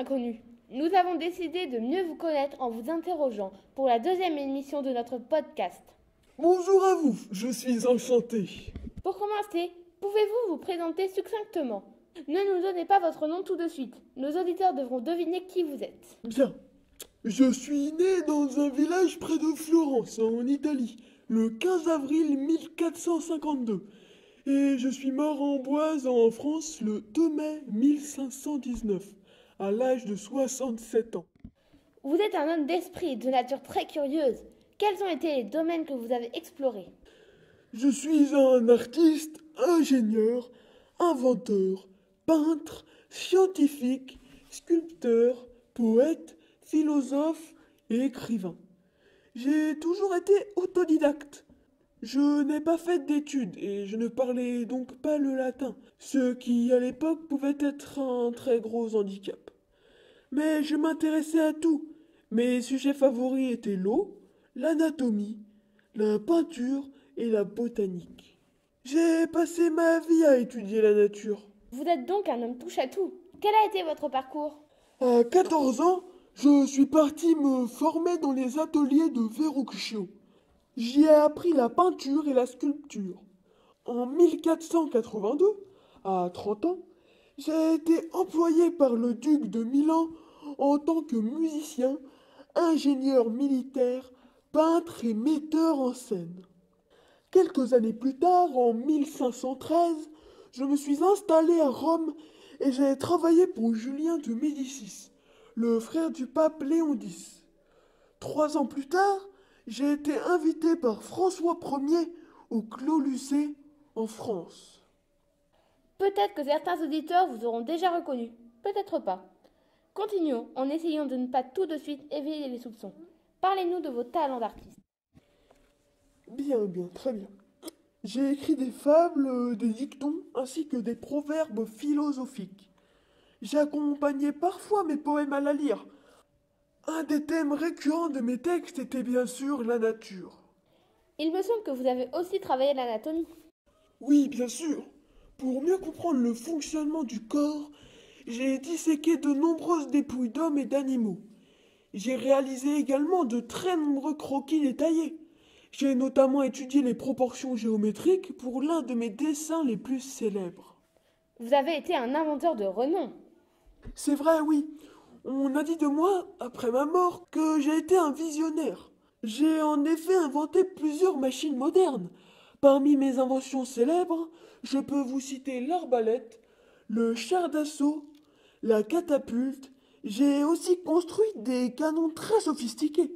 inconnu. Nous avons décidé de mieux vous connaître en vous interrogeant pour la deuxième émission de notre podcast. Bonjour à vous, je suis enchanté. Pour commencer, pouvez-vous vous présenter succinctement? Ne nous donnez pas votre nom tout de suite. Nos auditeurs devront deviner qui vous êtes. Bien, je suis né dans un village près de Florence, en Italie, le 15 avril 1452. Et je suis mort en Boise, en France, le 2 mai 1519, à l'âge de 67 ans. Vous êtes un homme d'esprit, de nature très curieuse. Quels ont été les domaines que vous avez explorés? Je suis un artiste, ingénieur, inventeur, peintre, scientifique, sculpteur, poète, philosophe et écrivain. J'ai toujours été autodidacte. Je n'ai pas fait d'études et je ne parlais donc pas le latin, ce qui à l'époque pouvait être un très gros handicap. Mais je m'intéressais à tout. Mes sujets favoris étaient l'eau, l'anatomie, la peinture et la botanique. J'ai passé ma vie à étudier la nature. Vous êtes donc un homme touche-à-tout. Quel a été votre parcours? À 14 ans, je suis parti me former dans les ateliers de Verrocchio. J'y ai appris la peinture et la sculpture. En 1482, à 30 ans, j'ai été employé par le duc de Milan en tant que musicien, ingénieur militaire, peintre et metteur en scène. Quelques années plus tard, en 1513, je me suis installé à Rome et j'ai travaillé pour Julien de Médicis, le frère du pape Léon X. 3 ans plus tard, j'ai été invité par François Ier au Clos Lucé en France. Peut-être que certains auditeurs vous auront déjà reconnu, peut-être pas. Continuons en essayant de ne pas tout de suite éveiller les soupçons. Parlez-nous de vos talents d'artiste. Bien, très bien. J'ai écrit des fables, des dictons, ainsi que des proverbes philosophiques. J'ai accompagné parfois mes poèmes à la lyre. Un des thèmes récurrents de mes textes était bien sûr la nature. Il me semble que vous avez aussi travaillé l'anatomie. Oui, bien sûr. Pour mieux comprendre le fonctionnement du corps, j'ai disséqué de nombreuses dépouilles d'hommes et d'animaux. J'ai réalisé également de très nombreux croquis détaillés. J'ai notamment étudié les proportions géométriques pour l'un de mes dessins les plus célèbres. Vous avez été un inventeur de renom. C'est vrai, oui. On a dit de moi, après ma mort, que j'ai été un visionnaire. J'ai en effet inventé plusieurs machines modernes. Parmi mes inventions célèbres, je peux vous citer l'arbalète, le char d'assaut, la catapulte. J'ai aussi construit des canons très sophistiqués.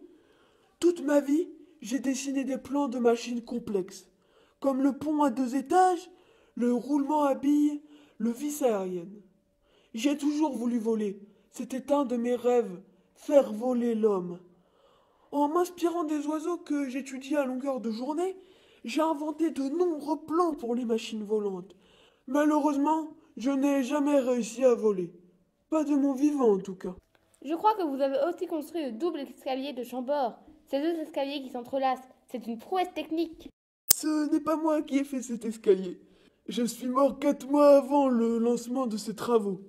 Toute ma vie, j'ai dessiné des plans de machines complexes, comme le pont à 2 étages, le roulement à billes, le vis aérienne. J'ai toujours voulu voler. C'était un de mes rêves, faire voler l'homme. En m'inspirant des oiseaux que j'étudiais à longueur de journée, j'ai inventé de nombreux plans pour les machines volantes. Malheureusement, je n'ai jamais réussi à voler. Pas de mon vivant en tout cas. Je crois que vous avez aussi construit le double escalier de Chambord. Ces deux escaliers qui s'entrelacent, c'est une prouesse technique. Ce n'est pas moi qui ai fait cet escalier. Je suis mort 4 mois avant le lancement de ces travaux.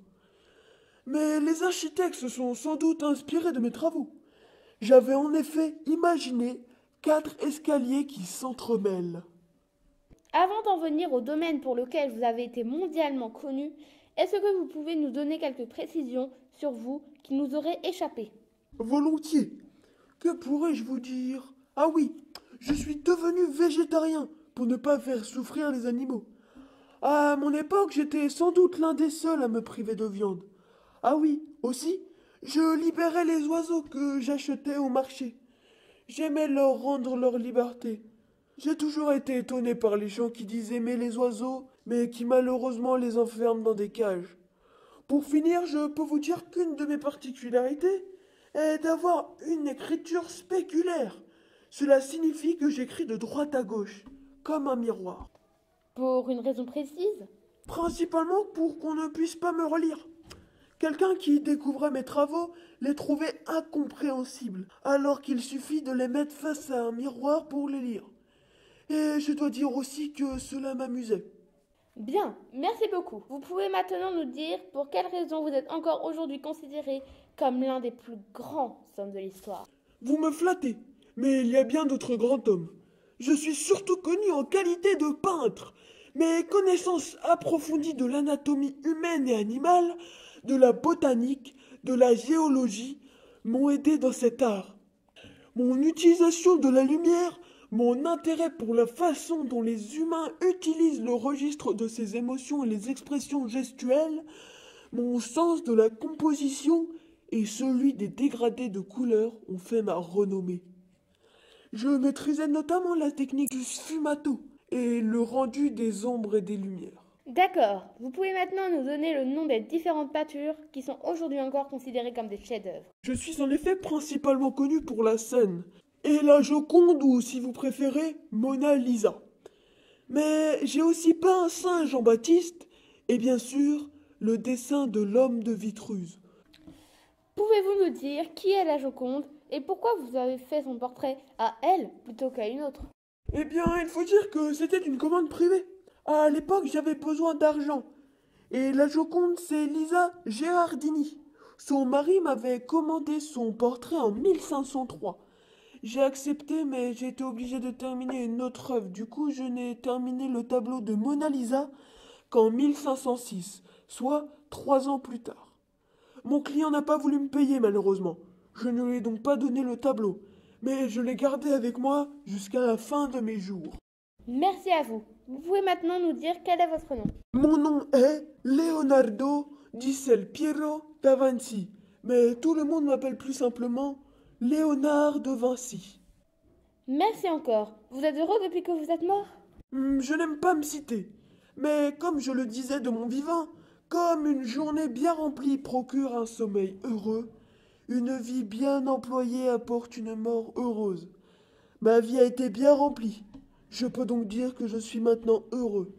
Mais les architectes se sont sans doute inspirés de mes travaux. J'avais en effet imaginé 4 escaliers qui s'entremêlent. Avant d'en venir au domaine pour lequel vous avez été mondialement connu, est-ce que vous pouvez nous donner quelques précisions sur vous qui nous auraient échappé? Volontiers. Que pourrais-je vous dire? Ah oui, je suis devenu végétarien pour ne pas faire souffrir les animaux. À mon époque, j'étais sans doute l'un des seuls à me priver de viande. Ah oui, aussi, je libérais les oiseaux que j'achetais au marché. J'aimais leur rendre leur liberté. J'ai toujours été étonné par les gens qui disent aimer les oiseaux, mais qui malheureusement les enferment dans des cages. Pour finir, je peux vous dire qu'une de mes particularités est d'avoir une écriture spéculaire. Cela signifie que j'écris de droite à gauche, comme un miroir. Pour une raison précise? Principalement pour qu'on ne puisse pas me relire. Quelqu'un qui découvrait mes travaux les trouvait incompréhensibles, alors qu'il suffit de les mettre face à un miroir pour les lire. Et je dois dire aussi que cela m'amusait. Bien, merci beaucoup. Vous pouvez maintenant nous dire pour quelles raisons vous êtes encore aujourd'hui considéré comme l'un des plus grands hommes de l'histoire. Vous me flattez, mais il y a bien d'autres grands hommes. Je suis surtout connu en qualité de peintre. Mes connaissances approfondies de l'anatomie humaine et animale, de la botanique, de la géologie, m'ont aidé dans cet art. Mon utilisation de la lumière, mon intérêt pour la façon dont les humains utilisent le registre de ces émotions et les expressions gestuelles, mon sens de la composition et celui des dégradés de couleurs ont fait ma renommée. Je maîtrisais notamment la technique du sfumato et le rendu des ombres et des lumières. D'accord, vous pouvez maintenant nous donner le nom des différentes peintures qui sont aujourd'hui encore considérées comme des chefs-d'œuvre. Je suis en effet principalement connu pour la scène, et la Joconde ou, si vous préférez, Mona Lisa. Mais j'ai aussi peint Saint Jean-Baptiste et bien sûr le dessin de l'homme de Vitruve. Pouvez-vous nous dire qui est la Joconde et pourquoi vous avez fait son portrait à elle plutôt qu'à une autre? Eh bien, il faut dire que c'était une commande privée. À l'époque, j'avais besoin d'argent. Et la Joconde, c'est Lisa Gherardini. Son mari m'avait commandé son portrait en 1503. J'ai accepté, mais j'ai été obligé de terminer une autre œuvre. Du coup, je n'ai terminé le tableau de Mona Lisa qu'en 1506, soit 3 ans plus tard. Mon client n'a pas voulu me payer, malheureusement. Je ne lui ai donc pas donné le tableau, mais je l'ai gardé avec moi jusqu'à la fin de mes jours. Merci à vous. Vous pouvez maintenant nous dire quel est votre nom. Mon nom est Leonardo di Del Piero da Vinci, mais tout le monde m'appelle plus simplement Léonard de Vinci. Merci encore. Vous êtes heureux depuis que vous êtes mort? Je n'aime pas me citer, mais comme je le disais de mon vivant, comme une journée bien remplie procure un sommeil heureux, une vie bien employée apporte une mort heureuse. Ma vie a été bien remplie. Je peux donc dire que je suis maintenant heureux.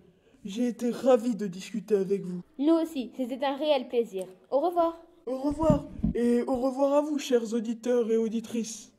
J'ai été ravi de discuter avec vous. Nous aussi, c'était un réel plaisir. Au revoir. Au revoir, et au revoir à vous, chers auditeurs et auditrices.